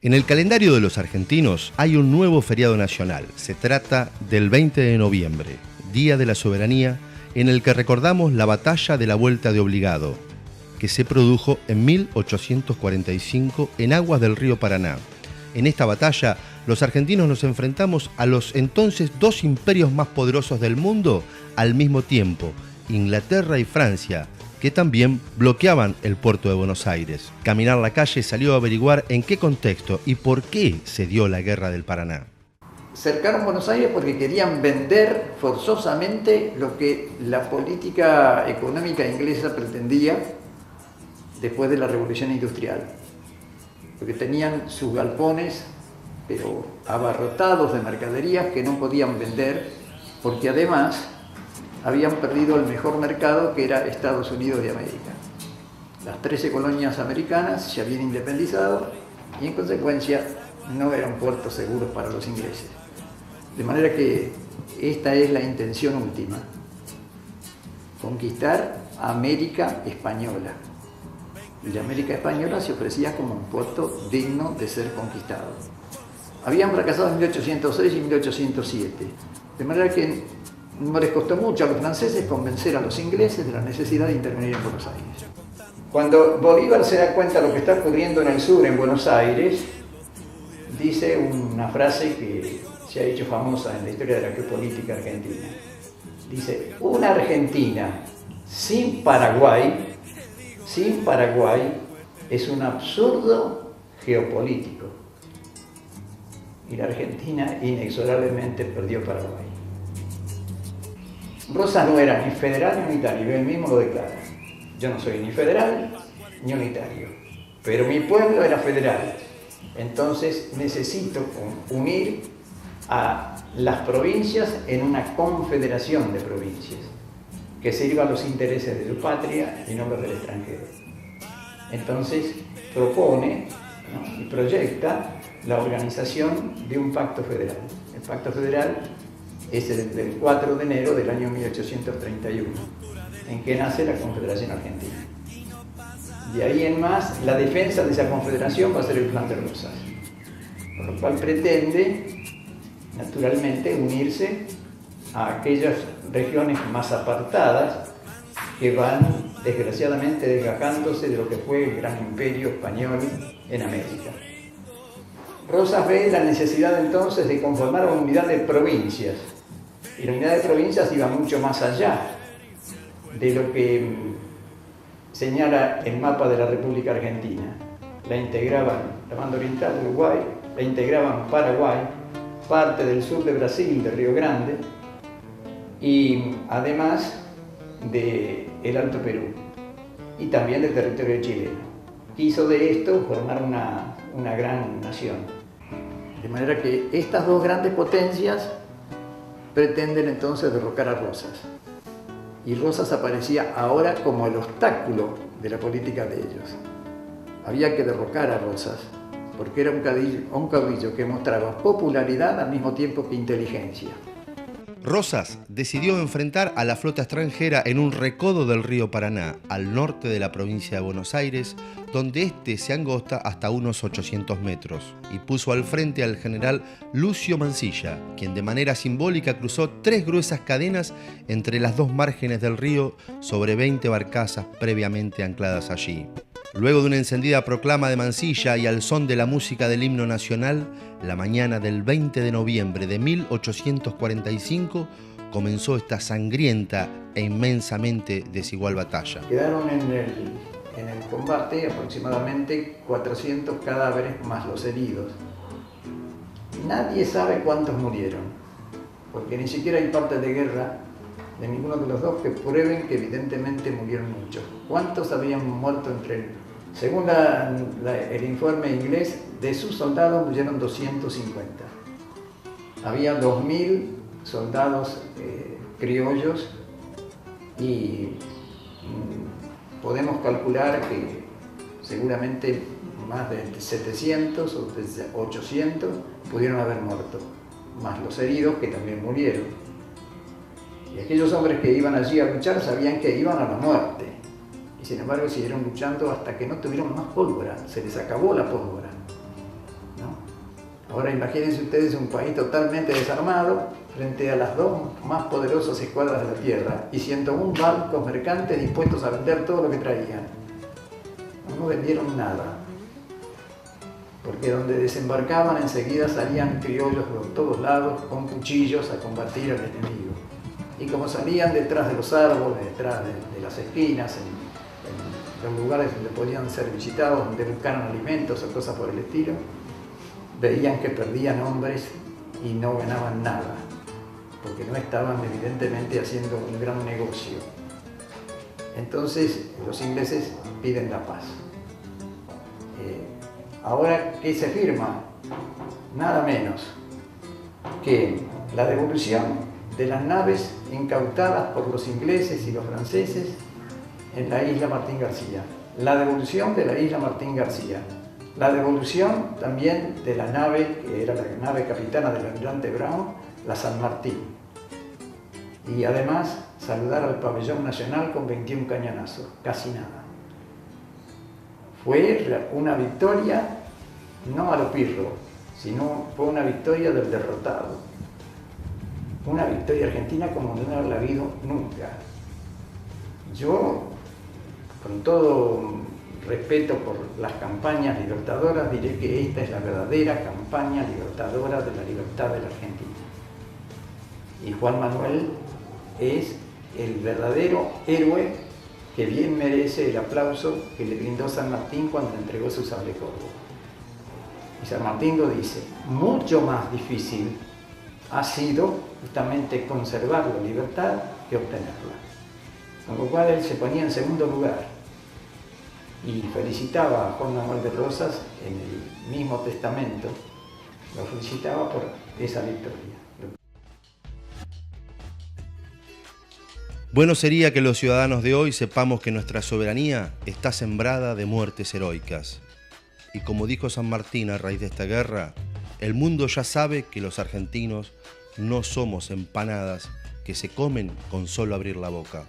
En el calendario de los argentinos hay un nuevo feriado nacional. Se trata del 20 de noviembre, Día de la Soberanía, en el que recordamos la batalla de la Vuelta de Obligado, que se produjo en 1845 en aguas del río Paraná. En esta batalla, los argentinos nos enfrentamos a los entonces dos imperios más poderosos del mundo al mismo tiempo, Inglaterra y Francia, que también bloqueaban el puerto de Buenos Aires. Caminar la calle salió a averiguar en qué contexto y por qué se dio la Guerra del Paraná. Cercaron Buenos Aires porque querían vender forzosamente lo que la política económica inglesa pretendía después de la Revolución Industrial. Porque tenían sus galpones, pero abarrotados de mercaderías que no podían vender, porque además habían perdido el mejor mercado, que era Estados Unidos de América. Las 13 colonias americanas se habían independizado y en consecuencia no eran puertos seguros para los ingleses. De manera que esta es la intención última: conquistar América Española. Y la América Española se ofrecía como un puerto digno de ser conquistado. Habían fracasado en 1806 y 1807, de manera que no les costó mucho a los franceses convencer a los ingleses de la necesidad de intervenir en Buenos Aires. Cuando Bolívar se da cuenta de lo que está ocurriendo en el sur, en Buenos Aires, dice una frase que se ha hecho famosa en la historia de la geopolítica argentina. Dice: una Argentina sin Paraguay es un absurdo geopolítico. Y la Argentina inexorablemente perdió Paraguay. Rosas no era ni federal ni unitario, él mismo lo declara. Yo no soy ni federal ni unitario, pero mi pueblo era federal. Entonces necesito unir a las provincias en una confederación de provincias que sirva a los intereses de su patria y no los del extranjero. Entonces propone, ¿no?, y proyecta la organización de un pacto federal. El pacto federal es el del 4 de enero del año 1831, en que nace la Confederación Argentina. De ahí en más, la defensa de esa confederación va a ser el Plan de Rosas, por lo cual pretende, naturalmente, unirse a aquellas regiones más apartadas que van, desgraciadamente, desgajándose de lo que fue el gran imperio español en América. Rosas ve la necesidad entonces de conformar una unidad de provincias, y la unidad de provincias iba mucho más allá de lo que señala el mapa de la República Argentina. La integraban la banda oriental de Uruguay, la integraban Paraguay, parte del sur de Brasil, de Río Grande, y además del Alto Perú, y también del territorio chileno. Quiso de esto formar una gran nación. De manera que estas dos grandes potencias pretenden entonces derrocar a Rosas. Y Rosas aparecía ahora como el obstáculo de la política de ellos. Había que derrocar a Rosas, porque era un caudillo que mostraba popularidad al mismo tiempo que inteligencia. Rosas decidió enfrentar a la flota extranjera en un recodo del río Paraná, al norte de la provincia de Buenos Aires, donde este se angosta hasta unos 800 metros, y puso al frente al general Lucio Mansilla, quien de manera simbólica cruzó 3 gruesas cadenas entre las dos márgenes del río sobre 20 barcazas previamente ancladas allí. Luego de una encendida proclama de Mansilla y al son de la música del himno nacional, la mañana del 20 de noviembre de 1845 comenzó esta sangrienta e inmensamente desigual batalla. Quedaron en el combate aproximadamente 400 cadáveres más los heridos. Nadie sabe cuántos murieron, porque ni siquiera hay partes de guerra de ninguno de los dos que prueben que evidentemente murieron muchos. ¿Cuántos habían muerto según el informe inglés, de sus soldados murieron 250. Había 2000 soldados criollos y podemos calcular que seguramente más de 700 o 800 pudieron haber muerto, más los heridos que también murieron. Y aquellos hombres que iban allí a luchar sabían que iban a la muerte. Y sin embargo siguieron luchando hasta que no tuvieron más pólvora, se les acabó la pólvora. Ahora imagínense ustedes un país totalmente desarmado frente a las dos más poderosas escuadras de la tierra y 101 barcos mercantes dispuestos a vender todo lo que traían. No vendieron nada, porque donde desembarcaban enseguida salían criollos por todos lados con cuchillos a combatir al enemigo. Y como salían detrás de los árboles, detrás de las esquinas, en los lugares donde podían ser visitados, donde buscaran alimentos o cosas por el estilo, veían que perdían hombres y no ganaban nada, porque no estaban evidentemente haciendo un gran negocio. Entonces los ingleses piden la paz. Ahora, ¿qué se firma? Nada menos que la devolución de las naves incautadas por los ingleses y los franceses en la isla Martín García. La devolución de la isla Martín García. La devolución también de la nave, que era la nave capitana del almirante Brown, la San Martín. Y además saludar al pabellón nacional con 21 cañonazos, casi nada. Fue una victoria, no a lo pirro, sino fue una victoria del derrotado. Una victoria argentina como no haberla habido nunca. Yo, con todo respeto por las campañas libertadoras, diré que esta es la verdadera campaña libertadora de la libertad de la Argentina. Y Juan Manuel es el verdadero héroe que bien merece el aplauso que le brindó San Martín cuando le entregó su sable corvo. Y San Martín lo dice, mucho más difícil ha sido justamente conservar la libertad que obtenerla. Con lo cual él se ponía en segundo lugar y felicitaba a Juan Manuel de Rosas en el mismo testamento, lo felicitaba por esa victoria. Bueno sería que los ciudadanos de hoy sepamos que nuestra soberanía está sembrada de muertes heroicas. Y como dijo San Martín a raíz de esta guerra, el mundo ya sabe que los argentinos no somos empanadas que se comen con solo abrir la boca.